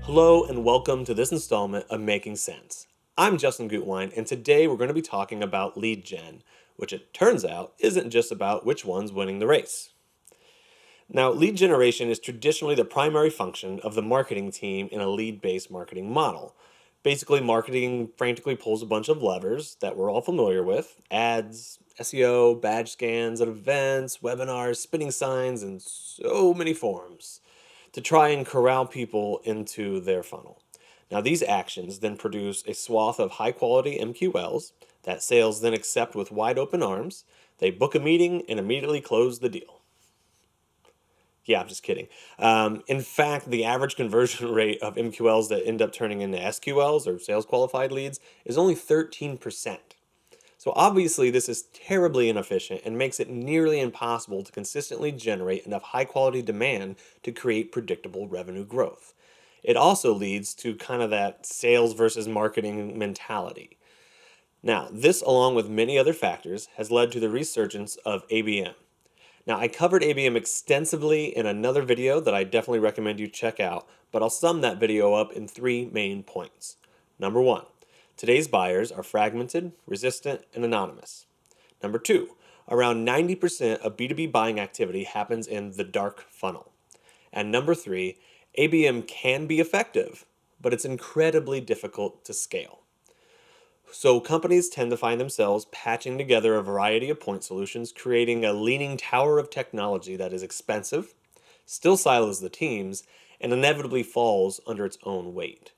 Hello and welcome to this installment of Making Sense. I'm Justin Gutwein, and today we're going to be talking about lead gen, which it turns out isn't just about which one's winning the race. Now, lead generation is traditionally the primary function of the marketing team in a lead-based marketing model. Basically, marketing frantically pulls a bunch of levers that we're all familiar with: ads, SEO, badge scans at events, webinars, spinning signs, and so many forums to try and corral people into their funnel. Now, these actions then produce a swath of high quality MQLs that sales then accept with wide open arms. They book a meeting and immediately close the deal. Yeah, I'm just kidding. In fact, the average conversion rate of MQLs that end up turning into SQLs or sales qualified leads is only 13%. So obviously, this is terribly inefficient and makes it nearly impossible to consistently generate enough high quality demand to create predictable revenue growth. It also leads to kind of that sales versus marketing mentality. Now, this, along with many other factors, has led to the resurgence of ABM. Now, I covered ABM extensively in another video that I definitely recommend you check out, but I'll sum that video up in three main points. Number one, today's buyers are fragmented, resistant, and anonymous. Number two, around 90% of B2B buying activity happens in the dark funnel. And number three, ABM can be effective, but it's incredibly difficult to scale. So companies tend to find themselves patching together a variety of point solutions, creating a leaning tower of technology that is expensive, still silos the teams, and inevitably falls under its own weight.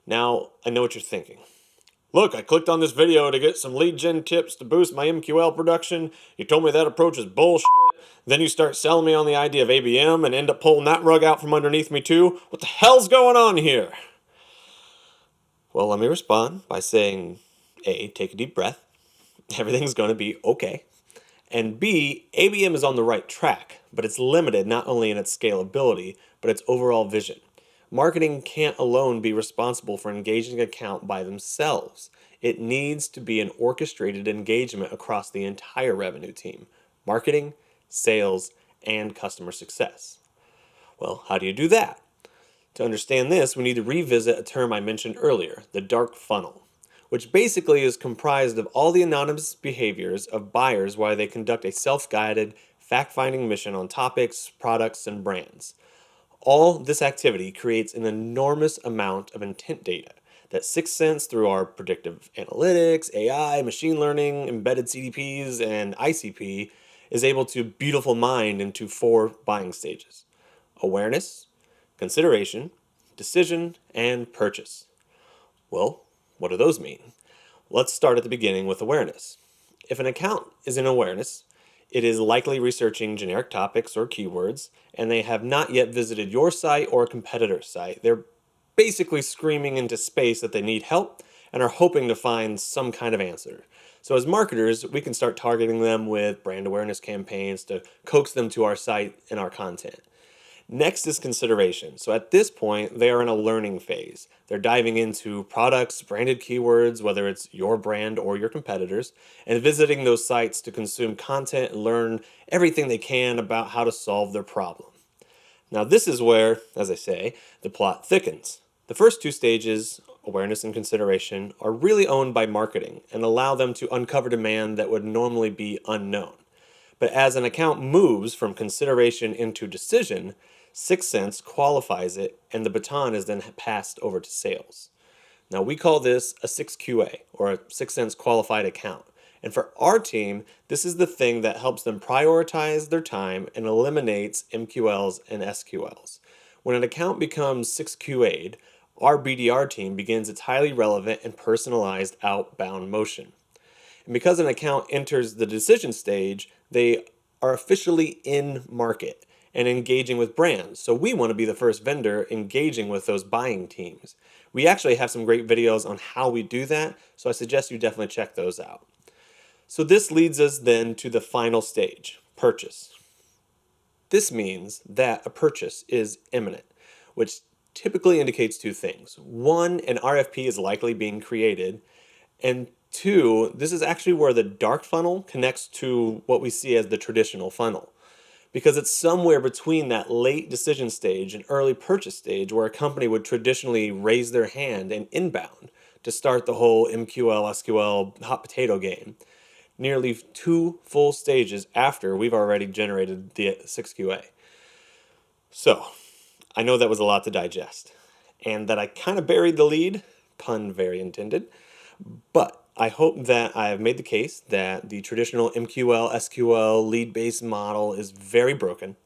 Now, I know what you're thinking. Look, I clicked on this video to get some lead gen tips to boost my MQL production. You told me that approach is bullshit. Then you start selling me on the idea of ABM and end up pulling that rug out from underneath me too. What the hell's going on here? Well, let me respond by saying, A, take a deep breath. Everything's going to be okay. And B, ABM is on the right track, but it's limited not only in its scalability, but its overall vision. Marketing can't alone be responsible for engaging an account by themselves. It needs to be an orchestrated engagement across the entire revenue team: marketing, sales, and customer success. Well, how do you do that? To understand this, we need to revisit a term I mentioned earlier, the dark funnel, which basically is comprised of all the anonymous behaviors of buyers while they conduct a self-guided, fact-finding mission on topics, products, and brands. All this activity creates an enormous amount of intent data that Sixth Sense, through our predictive analytics, AI, machine learning, embedded CDPs, and ICP, is able to beautiful mind into four buying stages: awareness, consideration, decision, and purchase. Well, what do those mean? Let's start at the beginning with awareness. If an account is in awareness, it is likely researching generic topics or keywords, and they have not yet visited your site or a competitor's site. They're basically screaming into space that they need help and are hoping to find some kind of answer. So as marketers, we can start targeting them with brand awareness campaigns to coax them to our site and our content. Next is consideration. So at this point, they are in a learning phase. They're diving into products, branded keywords, whether it's your brand or your competitors, and visiting those sites to consume content and learn everything they can about how to solve their problem. Now, this is where, as I say, the plot thickens. The first two stages, awareness and consideration, are really owned by marketing and allow them to uncover demand that would normally be unknown. But as an account moves from consideration into decision, Sixth Sense qualifies it, and the baton is then passed over to sales. Now, we call this a 6QA, or a Sixth Sense qualified account. And for our team, this is the thing that helps them prioritize their time and eliminates MQLs and SQLs. When an account becomes 6QA'd, our BDR team begins its highly relevant and personalized outbound motion. And because an account enters the decision stage, they are officially in market and engaging with brands. So we want to be the first vendor engaging with those buying teams. We actually have some great videos on how we do that, so I suggest you definitely check those out. So this leads us then to the final stage, purchase. This means that a purchase is imminent, which typically indicates two things. One, an RFP is likely being created, and two, this is actually where the dark funnel connects to what we see as the traditional funnel. because it's somewhere between that late decision stage and early purchase stage where a company would traditionally raise their hand and inbound to start the whole MQL, SQL hot potato game, nearly 2 full stages after we've already generated the 6QA. So, I know that was a lot to digest, and that I kind of buried the lead, pun very intended, but I hope that I have made the case that the traditional MQL, SQL lead-based model is very broken,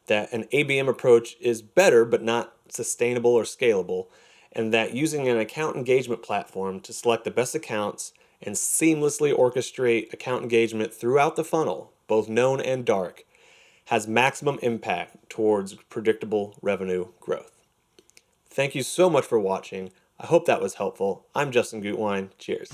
that an ABM approach is better but not sustainable or scalable, and that using an account engagement platform to select the best accounts and seamlessly orchestrate account engagement throughout the funnel, both known and dark, has maximum impact towards predictable revenue growth. Thank you so much for watching. I hope that was helpful. I'm Justin Gutwein. Cheers.